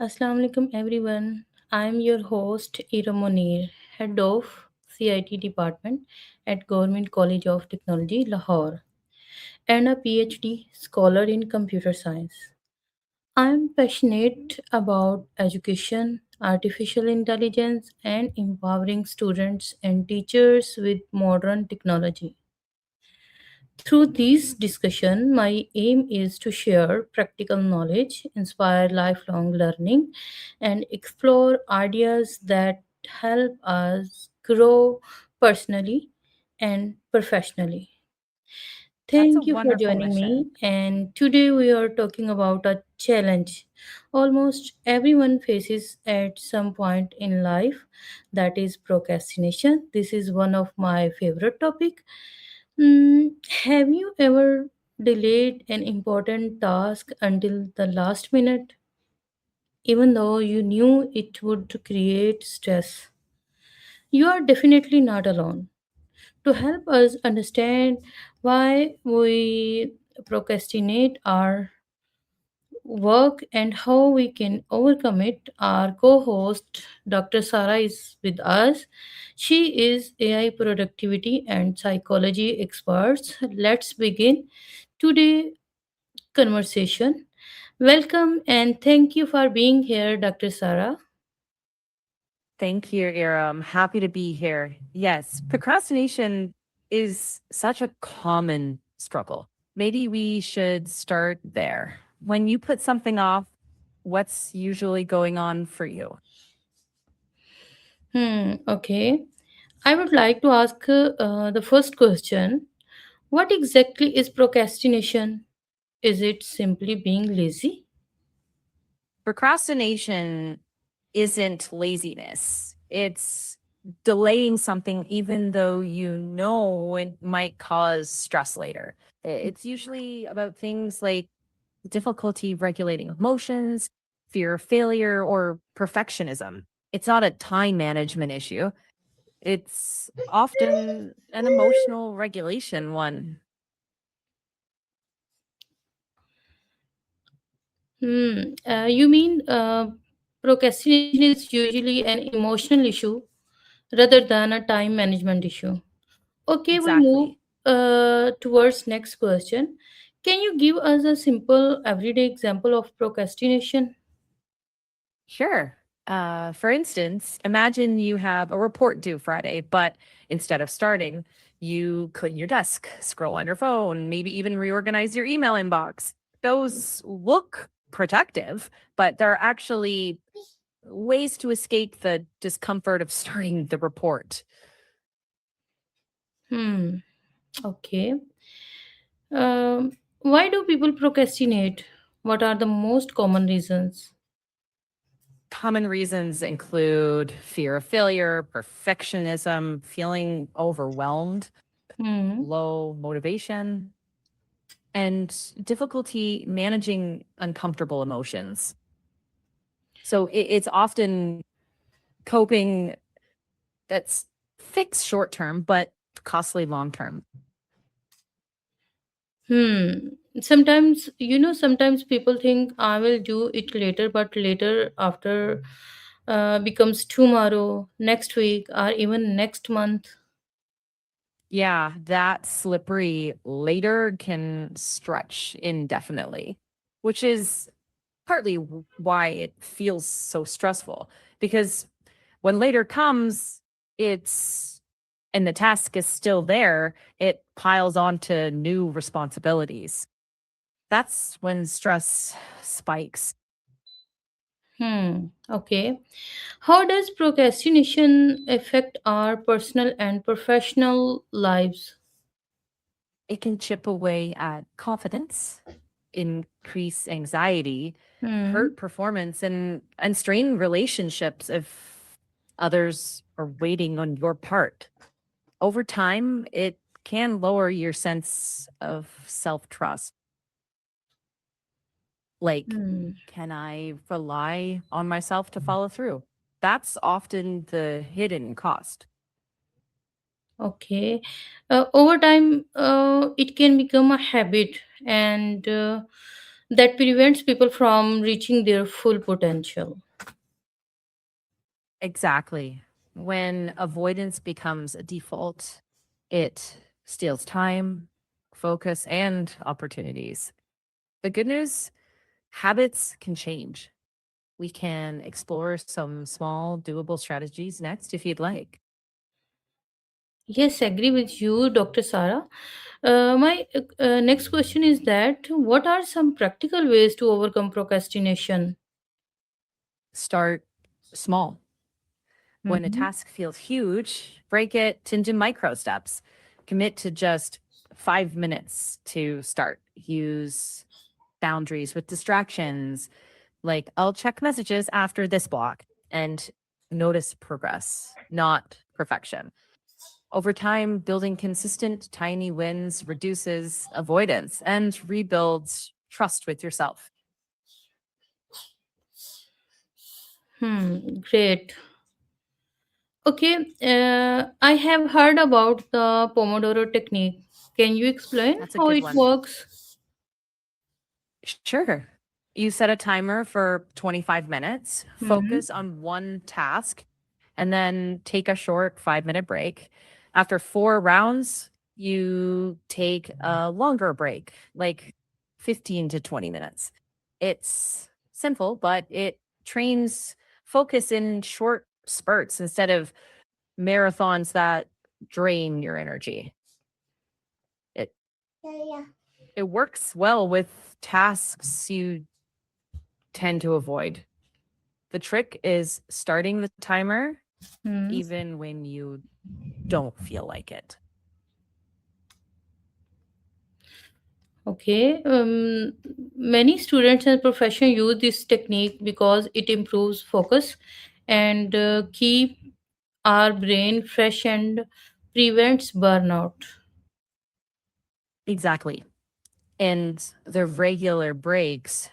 Assalamu alaikum everyone. I'm your host Ira Monir, head of CIT department at Government College of Technology, Lahore, and a PhD scholar in computer science. I'm passionate about education, artificial intelligence, and empowering students and teachers with modern technology. Through this discussion, my aim is to share practical knowledge, inspire lifelong learning, and explore ideas that help us grow personally and professionally. That's a Thank you for wonderful joining me. mission. And today we are talking about a challenge almost everyone faces at some point in life, that is procrastination. This is one of my favorite topic. Mm, have you ever delayed an important task until the last minute, even though you knew it would create stress? You are definitely not alone. To help us understand why we procrastinate our work and how we can overcome it, our co host Dr. Sara is with us. She is AI productivity and psychology expert. Let's begin today conversation. Welcome and thank you for being here, Dr. Sara. Thank you, Ira. I'm happy to be here. Yes, procrastination is such a common struggle. Maybe we should start there. When you put something off, what's usually going on for you? Okay. I would like to ask the first question. What exactly is procrastination? Is it simply being lazy? Procrastination isn't laziness, it's delaying something even though you know it might cause stress later. It's usually about things like difficulty regulating emotions, fear of failure, or perfectionism. It's not a time management issue. It's often an emotional regulation one. You mean procrastination is usually an emotional issue rather than a time management issue? Okay, we move Exactly. towards next question. Can you give us a simple everyday example of procrastination? Sure. For instance, imagine you have a report due Friday, but instead of starting, you clean your desk, scroll on your phone, maybe even reorganize your email inbox. Those look productive, but they're actually ways to escape the discomfort of starting the report. Hmm. Okay. Why do people procrastinate? What are the most common reasons? Common reasons include fear of failure, perfectionism, feeling overwhelmed, Hmm. low motivation, and difficulty managing uncomfortable emotions. So it's often coping that's fixed short term, but costly long term. Hmm. Sometimes people think I will do it later, but later after becomes tomorrow, next week, or even next month. Yeah, that slippery later can stretch indefinitely, which is partly why it feels so stressful. Because when later comes, it's and the task is still there, it piles onto new responsibilities. That's when stress spikes. Okay. How does procrastination affect our personal and professional lives? It can chip away at confidence, increase anxiety, Hmm. hurt performance, and strain relationships if others are waiting on your part. Over time, it can lower your sense of self trust. Like, Hmm. can I rely on myself to follow through? That's often the hidden cost. Okay. Over time, it can become a habit, and that prevents people from reaching their full potential. Exactly. When avoidance becomes a default, it steals time, focus, and opportunities. The good news, habits can change. We can explore some small, doable strategies next if you'd like. Yes, agree with you, Dr. Sara. My next question is that what are some practical ways to overcome procrastination? Start small. When a Mhm. task feels huge, break it into micro steps. Commit to just 5 minutes to start. Use boundaries with distractions, like I'll check messages after this block, and notice progress, not perfection. Over time, building consistent tiny wins reduces avoidance and rebuilds trust with yourself. Great. Okay, I have heard about the Pomodoro technique. Can you explain That's a how good it one. works? Sure. You set a timer for 25 minutes, Hmm. focus on one task, and then take a short 5-minute break. After 4 rounds, you take a longer break, like 15 to 20 minutes. It's simple, but it trains focus in short spurts instead of marathons that drain your energy. It it works well with tasks you tend to avoid. The trick is starting the timer Hmm. even when you don't feel like it. Okay. Many students and professionals use this technique because it improves focus and keep our brain fresh and prevents burnout. Exactly. And the regular breaks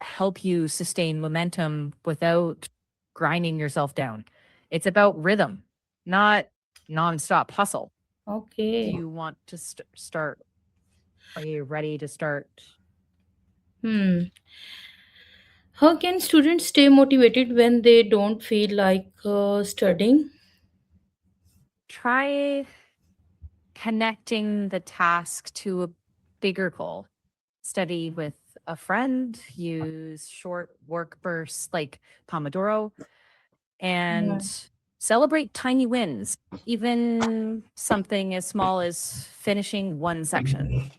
help you sustain momentum without grinding yourself down. It's about rhythm, not nonstop hustle. Do Okay. you want to start? Are you ready to start? Hmm. How can students stay motivated when they don't feel like studying? Try connecting the task to a bigger goal. Study with a friend, use short work bursts like Pomodoro, and Hmm. celebrate tiny wins, even something as small as finishing one section.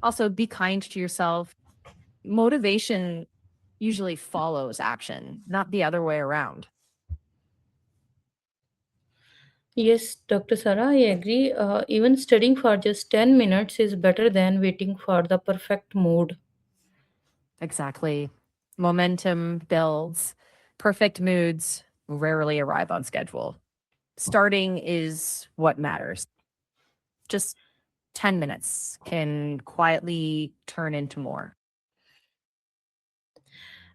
Also, be kind to yourself. Motivation usually follows action, not the other way around. Yes, Dr. Sarah, I agree. Even studying for just 10 minutes is better than waiting for the perfect mood. Exactly. Momentum builds. Perfect moods rarely arrive on schedule. Starting is what matters. Just 10 minutes can quietly turn into more.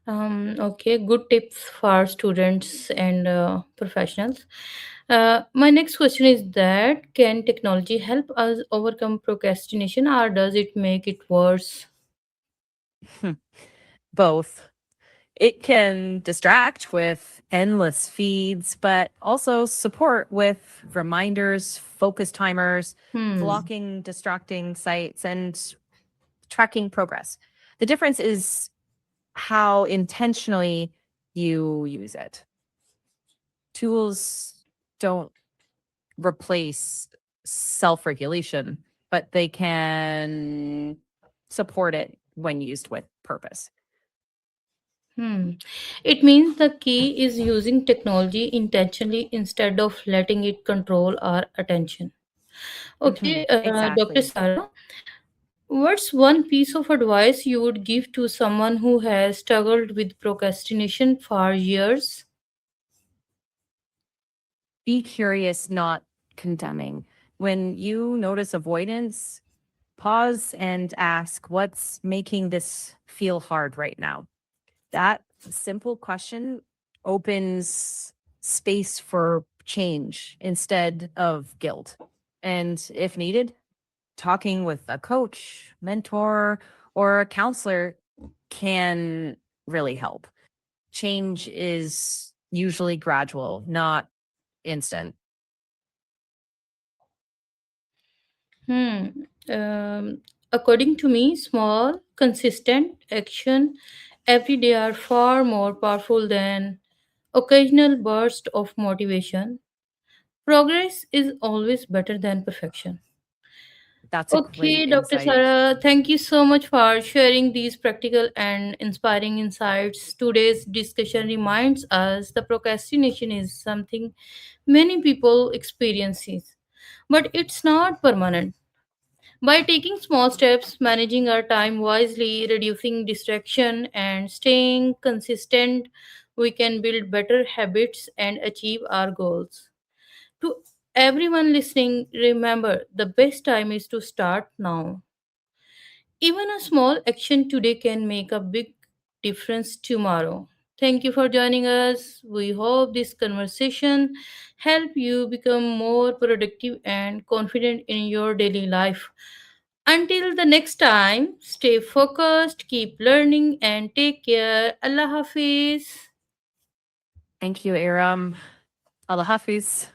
Okay, good tips for students and professionals. My next question is that can technology help us overcome procrastination or does it make it worse? Both. It can distract with endless feeds, but also support with reminders, focus timers, Hmm. blocking distracting sites, and tracking progress. The difference is how intentionally you use it. Tools don't replace self regulation, but they can support it when used with purpose. Hmm. It means the key is using technology intentionally instead of letting it control our attention. Okay, Dr. Exactly. Sarah, what's one piece of advice you would give to someone who has struggled with procrastination for years? Be curious, not condemning. When you notice avoidance, pause and ask, what's making this feel hard right now? That simple question opens space for change instead of guilt. And if needed, talking with a coach, mentor, or a counselor can really help. Change is usually gradual, not instant. Hmm. Um, According to me, small, consistent action every day are far more powerful than occasional burst of motivation. Progress is always better than perfection. That's a Okay, great Dr. insight. Sarah, thank you so much for sharing these practical and inspiring insights. Today's discussion reminds us the procrastination is something many people experiences, but it's not permanent. By taking small steps, managing our time wisely, reducing distraction, and staying consistent, we can build better habits and achieve our goals. To everyone listening, remember the best time is to start now. Even a small action today can make a big difference tomorrow. Thank you for joining us. We hope this conversation help you become more productive and confident in your daily life. Until the next time, stay focused, keep learning and take care. Allah Hafiz. Thank you, Aram. Allah Hafiz.